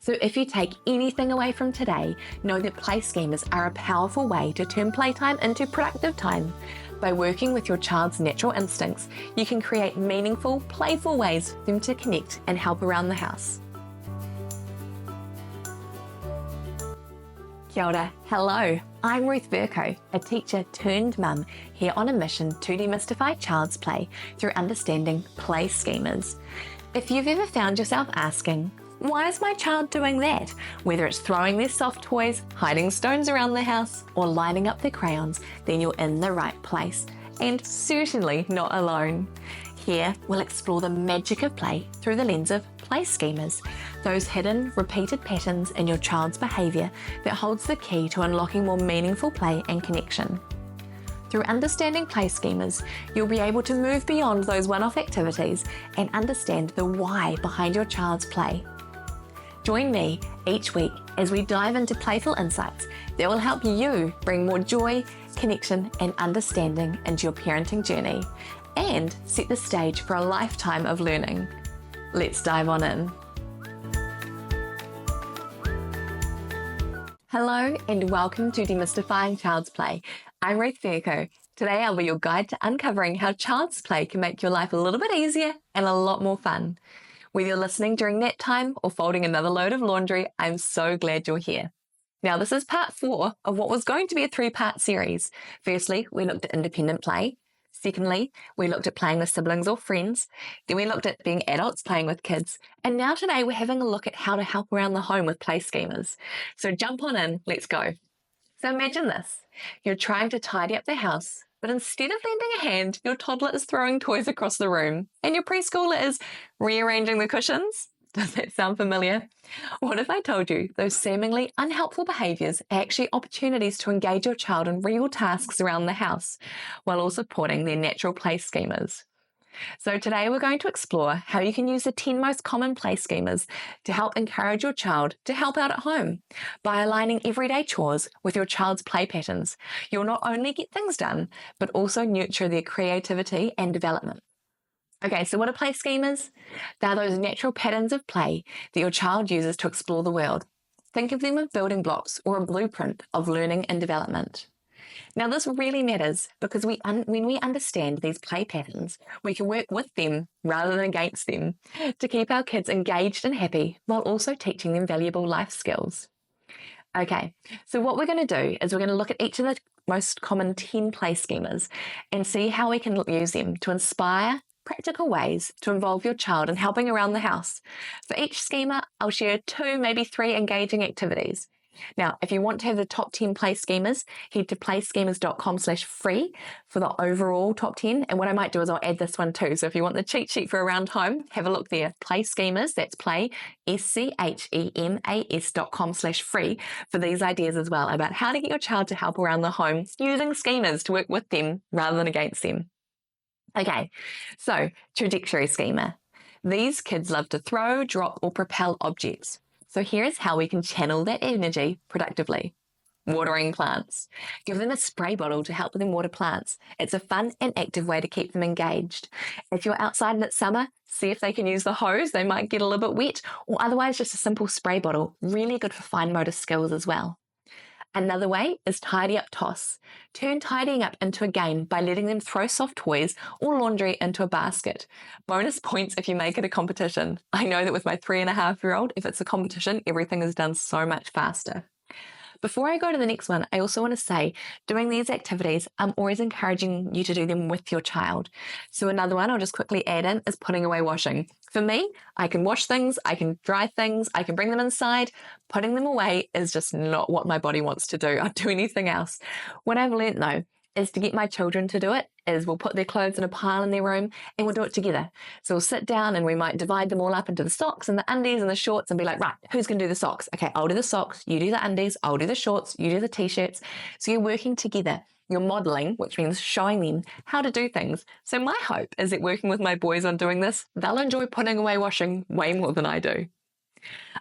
So if you take anything away from today, know that play schemas are a powerful way to turn playtime into productive time. By working with your child's natural instincts, you can create meaningful, playful ways for them to connect and help around the house. Kia ora, hello, I'm Ruth Verco, a teacher turned mum here on a mission to demystify child's play through understanding play schemas. If you've ever found yourself asking, why is my child doing that? Whether it's throwing their soft toys, hiding stones around the house, or lining up their crayons, then you're in the right place, and certainly not alone. Here, we'll explore the magic of play through the lens of play schemas, those hidden, repeated patterns in your child's behaviour that holds the key to unlocking more meaningful play and connection. Through understanding play schemas, you'll be able to move beyond those one-off activities and understand the why behind your child's play. Join me each week as we dive into playful insights that will help you bring more joy, connection, and understanding into your parenting journey and set the stage for a lifetime of learning. Let's dive on in. Hello and welcome to Demystifying Child's Play. I'm Ruth Verco. Today I'll be your guide to uncovering how child's play can make your life a little bit easier and a lot more fun. Whether you're listening during nap time or folding another load of laundry, I'm so glad you're here. Now, this is part 4 of what was going to be a 3-part series. Firstly, we looked at independent play. Secondly, we looked at playing with siblings or friends. Then we looked at being adults playing with kids. And now today we're having a look at how to help around the home with play schemas. So jump on in, let's go. So imagine this. You're trying to tidy up the house, but instead of lending a hand, your toddler is throwing toys across the room and your preschooler is rearranging the cushions. Does that sound familiar? What if I told you those seemingly unhelpful behaviours are actually opportunities to engage your child in real tasks around the house while also supporting their natural play schemas? So today we're going to explore how you can use the 10 most common play schemas to help encourage your child to help out at home. By aligning everyday chores with your child's play patterns, you'll not only get things done, but also nurture their creativity and development. Okay, so what are play schemas? They're those natural patterns of play that your child uses to explore the world. Think of them as building blocks or a blueprint of learning and development. Now, this really matters because when we understand these play patterns, we can work with them rather than against them to keep our kids engaged and happy while also teaching them valuable life skills. Okay, so what we're going to do is we're going to look at each of the most common 10 play schemas and see how we can use them to inspire practical ways to involve your child in helping around the house. For each schema, I'll share 2, maybe 3 engaging activities. Now, if you want to have the top 10 play schemas, head to playschemas.com/free for the overall top 10. And what I might do is I'll add this one too. So if you want the cheat sheet for around home, have a look there. Play schemas, that's play, schemas.com/free for these ideas as well about how to get your child to help around the home using schemas to work with them rather than against them. Okay, so trajectory schema. These kids love to throw, drop, or propel objects. So here's how we can channel that energy productively. Watering plants. Give them a spray bottle to help them water plants. It's a fun and active way to keep them engaged. If you're outside and it's summer, see if they can use the hose. They might get a little bit wet, or otherwise just a simple spray bottle. Really good for fine motor skills as well. Another way is tidy up toss. Turn tidying up into a game by letting them throw soft toys or laundry into a basket. Bonus points if you make it a competition. I know that with my 3.5-year-old, if it's a competition, everything is done so much faster. Before I go to the next one, I also want to say, doing these activities, I'm always encouraging you to do them with your child. So another one I'll just quickly add in is putting away washing. For me, I can wash things, I can dry things, I can bring them inside. Putting them away is just not what my body wants to do. I'll do anything else. What I've learnt though, is to get my children to do it is we'll put their clothes in a pile in their room and we'll do it together. So we'll sit down and we might divide them all up into the socks and the undies and the shorts and be like, right, who's going to do the socks? Okay, I'll do the socks, you do the undies, I'll do the shorts, you do the t-shirts. So you're working together. You're modelling, which means showing them how to do things. So my hope is that working with my boys on doing this, they'll enjoy putting away washing way more than I do.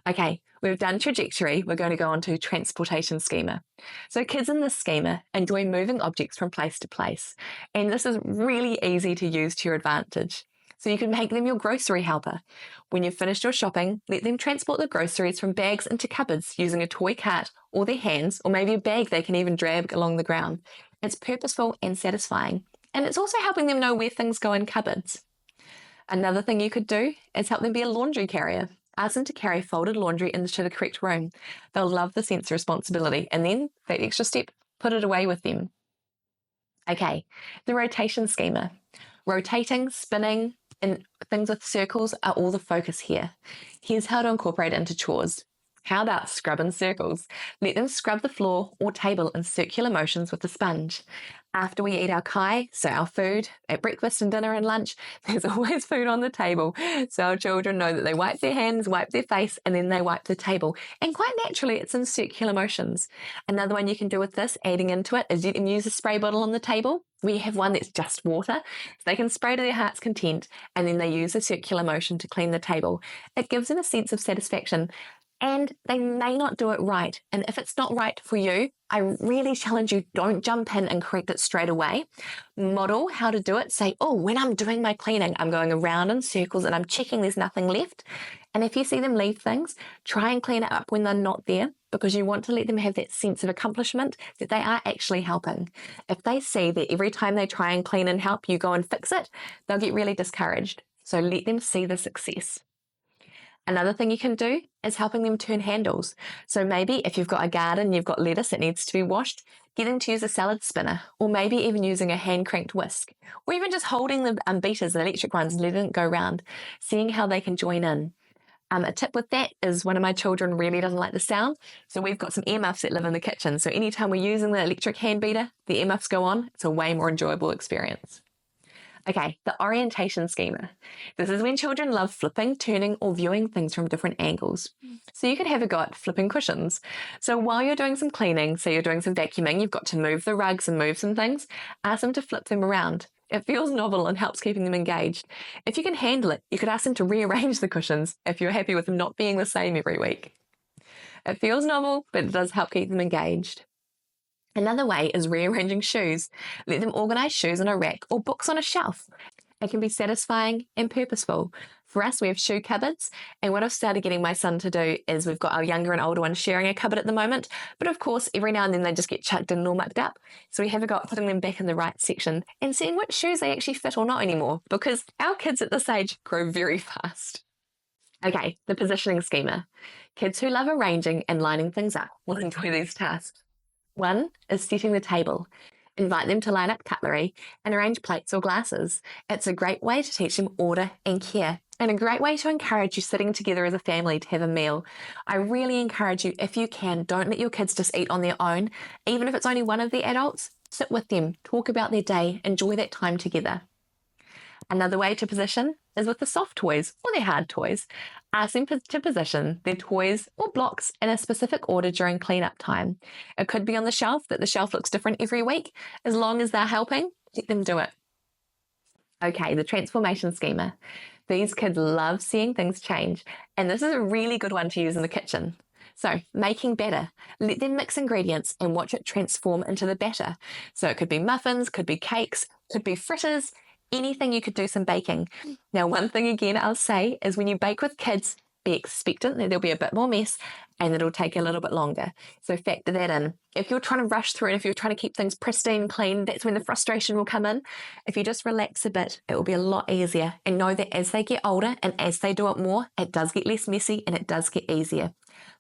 Okay, we've done trajectory. We're going to go on to transportation schema. So kids in this schema enjoy moving objects from place to place. And this is really easy to use to your advantage. So you can make them your grocery helper. When you've finished your shopping, let them transport the groceries from bags into cupboards using a toy cart or their hands, or maybe a bag they can even drag along the ground. It's purposeful and satisfying. And it's also helping them know where things go in cupboards. Another thing you could do is help them be a laundry carrier. Ask them to carry folded laundry into the correct room. They'll love the sense of responsibility. And then that extra step, put it away with them. Okay, the rotation schema. Rotating, spinning, and things with circles are all the focus here. Here's how to incorporate it into chores. How about scrub in circles? Let them scrub the floor or table in circular motions with a sponge. After we eat our kai, so our food, at breakfast and dinner and lunch, there's always food on the table. So our children know that they wipe their hands, wipe their face, and then they wipe the table. And quite naturally, it's in circular motions. Another one you can do with this, adding into it, is you can use a spray bottle on the table. We have one that's just water, so they can spray to their heart's content, and then they use a circular motion to clean the table. It gives them a sense of satisfaction. And they may not do it right. And if it's not right for you, I really challenge you, don't jump in and correct it straight away. Model how to do it. Say, oh, when I'm doing my cleaning, I'm going around in circles and I'm checking there's nothing left. And if you see them leave things, try and clean it up when they're not there, because you want to let them have that sense of accomplishment that they are actually helping. If they see that every time they try and clean and help, you go and fix it, they'll get really discouraged. So let them see the success. Another thing you can do is helping them turn handles. So maybe if you've got a garden, you've got lettuce that needs to be washed, get them to use a salad spinner, or maybe even using a hand-cranked whisk, or even just holding the beaters, the electric ones, and letting it go round, seeing how they can join in. A tip with that is one of my children really doesn't like the sound, so we've got some earmuffs that live in the kitchen. So anytime we're using the electric hand beater, the earmuffs go on. It's a way more enjoyable experience. Okay, the orientation schema. This is when children love flipping, turning, or viewing things from different angles. So you could have a go at flipping cushions. So while you're doing some cleaning, say you're doing some vacuuming, you've got to move the rugs and move some things, ask them to flip them around. It feels novel and helps keeping them engaged. If you can handle it, you could ask them to rearrange the cushions if you're happy with them not being the same every week. It feels novel, but it does help keep them engaged. Another way is rearranging shoes. Let them organise shoes on a rack or books on a shelf. It can be satisfying and purposeful. For us, we have shoe cupboards, and what I've started getting my son to do is we've got our younger and older ones sharing a cupboard at the moment, but of course, every now and then they just get chucked in and all mucked up. So we have a go at putting them back in the right section and seeing which shoes they actually fit or not anymore, because our kids at this age grow very fast. Okay, the positioning schema. Kids who love arranging and lining things up will enjoy these tasks. One is setting the table. Invite them to line up cutlery and arrange plates or glasses. It's a great way to teach them order and care, and a great way to encourage you sitting together as a family to have a meal. I really encourage you, if you can, don't let your kids just eat on their own. Even if it's only one of the adults, sit with them, talk about their day, enjoy that time together. Another way to position is with the soft toys or their hard toys. Ask them to position their toys or blocks in a specific order during cleanup time. It could be on the shelf, that the shelf looks different every week. As long as they're helping, let them do it. Okay, the transformation schema. These kids love seeing things change, and this is a really good one to use in the kitchen. So, making batter. Let them mix ingredients and watch it transform into the batter. So it could be muffins, could be cakes, could be fritters, anything. You could do some baking. Now, one thing again I'll say is when you bake with kids, be expectant that there'll be a bit more mess and it'll take a little bit longer. So factor that in. If you're trying to rush through and if you're trying to keep things pristine, clean, that's when the frustration will come in. If you just relax a bit, it will be a lot easier. And know that as they get older and as they do it more, it does get less messy and it does get easier.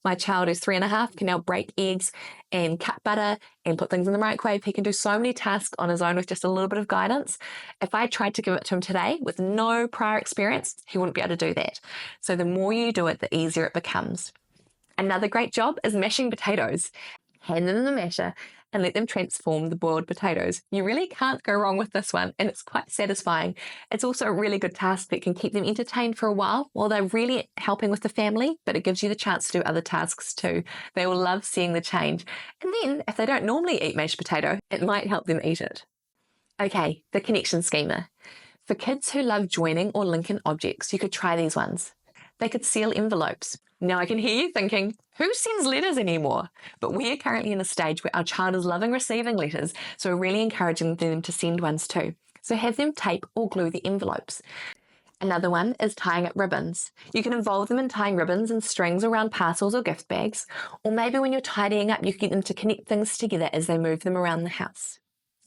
My child, who's 3.5, can now break eggs and cut butter and put things in the microwave. He can do so many tasks on his own with just a little bit of guidance. If I tried to give it to him today with no prior experience, he wouldn't be able to do that. So the more you do it, the easier it becomes. Another great job is mashing potatoes. Hand them the masher and let them transform the boiled potatoes. You really can't go wrong with this one, and it's quite satisfying. It's also a really good task that can keep them entertained for a while they're really helping with the family, but it gives you the chance to do other tasks too. They will love seeing the change. And then, if they don't normally eat mashed potato, it might help them eat it. Okay, the connection schema. For kids who love joining or linking objects, you could try these ones. They could seal envelopes. Now I can hear you thinking, who sends letters anymore? But we are currently in a stage where our child is loving receiving letters, so we're really encouraging them to send ones too. So have them tape or glue the envelopes. Another one is tying up ribbons. You can involve them in tying ribbons and strings around parcels or gift bags, or maybe when you're tidying up, you can get them to connect things together as they move them around the house.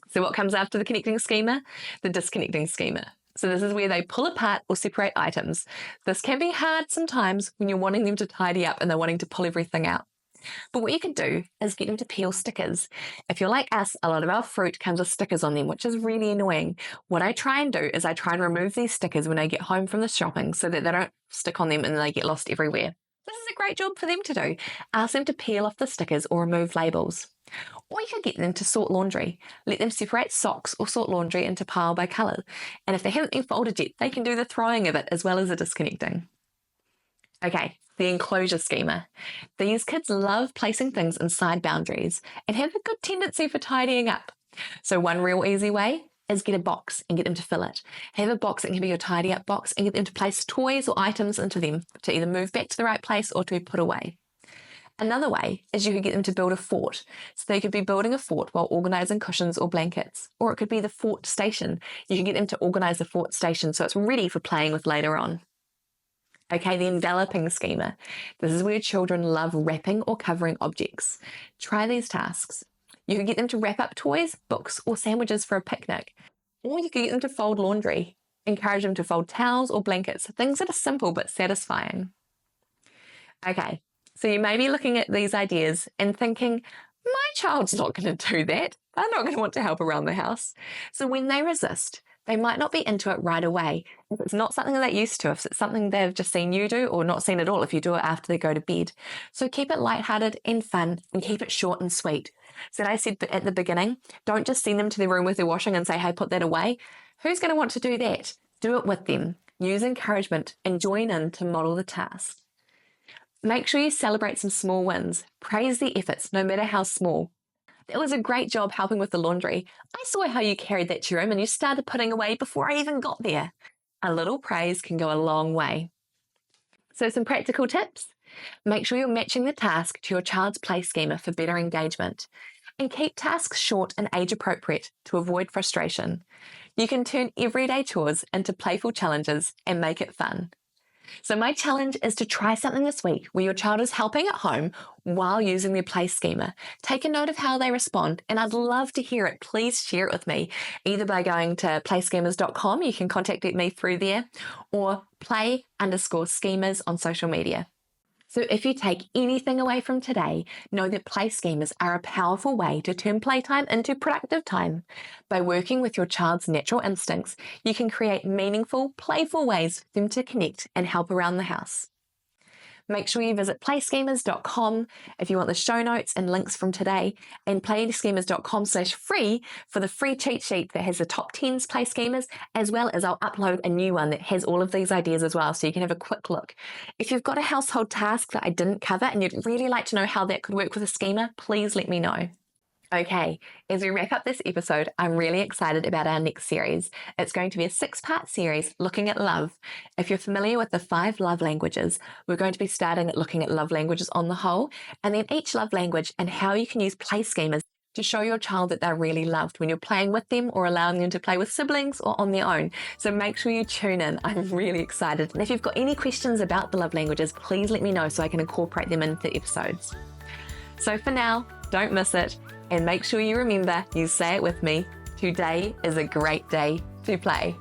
So what comes after the connecting schema? The disconnecting schema. So this is where they pull apart or separate items. This can be hard sometimes when you're wanting them to tidy up and they're wanting to pull everything out. But what you can do is get them to peel stickers. If you're like us, a lot of our fruit comes with stickers on them, which is really annoying. What I try and do is I try and remove these stickers when I get home from the shopping so that they don't stick on them and they get lost everywhere. This is a great job for them to do. Ask them to peel off the stickers or remove labels. Or you could get them to sort laundry. Let them separate socks or sort laundry into pile by colour. And if they haven't been folded yet, they can do the throwing of it as well as the disconnecting. Okay, the enclosure schema. These kids love placing things inside boundaries and have a good tendency for tidying up. So one real easy way is get a box and get them to fill it. Have a box that can be your tidy up box and get them to place toys or items into them to either move back to the right place or to be put away. Another way is you could get them to build a fort. So they could be building a fort while organising cushions or blankets. Or it could be the fort station. You can get them to organise the fort station so it's ready for playing with later on. Okay, the enveloping schema. This is where children love wrapping or covering objects. Try these tasks. You could get them to wrap up toys, books, or sandwiches for a picnic. Or you could get them to fold laundry. Encourage them to fold towels or blankets, things that are simple but satisfying. Okay, so you may be looking at these ideas and thinking, my child's not going to do that. They're not going to want to help around the house. So when they resist, they might not be into it right away. If it's not something they're used to, if it's something they've just seen you do or not seen at all if you do it after they go to bed. So keep it lighthearted and fun and keep it short and sweet. So I said at the beginning, don't just send them to their room with their washing and say, hey, put that away. Who's going to want to do that? Do it with them. Use encouragement and join in to model the task. Make sure you celebrate some small wins. Praise the efforts, no matter how small. That was a great job helping with the laundry. I saw how you carried that to your room and you started putting away before I even got there. A little praise can go a long way. So some practical tips. Make sure you're matching the task to your child's play schema for better engagement. And keep tasks short and age appropriate to avoid frustration. You can turn everyday chores into playful challenges and make it fun. So my challenge is to try something this week where your child is helping at home while using their play schema. Take a note of how they respond, and I'd love to hear it. Please share it with me, either by going to playschemas.com, you can contact me through there, or play_schemas on social media. So if you take anything away from today, know that play schemas are a powerful way to turn playtime into productive time. By working with your child's natural instincts, you can create meaningful, playful ways for them to connect and help around the house. Make sure you visit playschemas.com if you want the show notes and links from today, and playschemas.com/free for the free cheat sheet that has the top 10 play schemas, as well as I'll upload a new one that has all of these ideas as well, so you can have a quick look. If you've got a household task that I didn't cover and you'd really like to know how that could work with a schema, please let me know. Okay, as we wrap up this episode, I'm really excited about our next series. It's going to be a 6-part series looking at love. If you're familiar with the 5 love languages, we're going to be starting at looking at love languages on the whole, and then each love language and how you can use play schemas to show your child that they're really loved when you're playing with them or allowing them to play with siblings or on their own. So make sure you tune in. I'm really excited. And if you've got any questions about the love languages, please let me know so I can incorporate them into the episodes. So for now, don't miss it. And make sure you remember, you say it with me, today is a great day to play.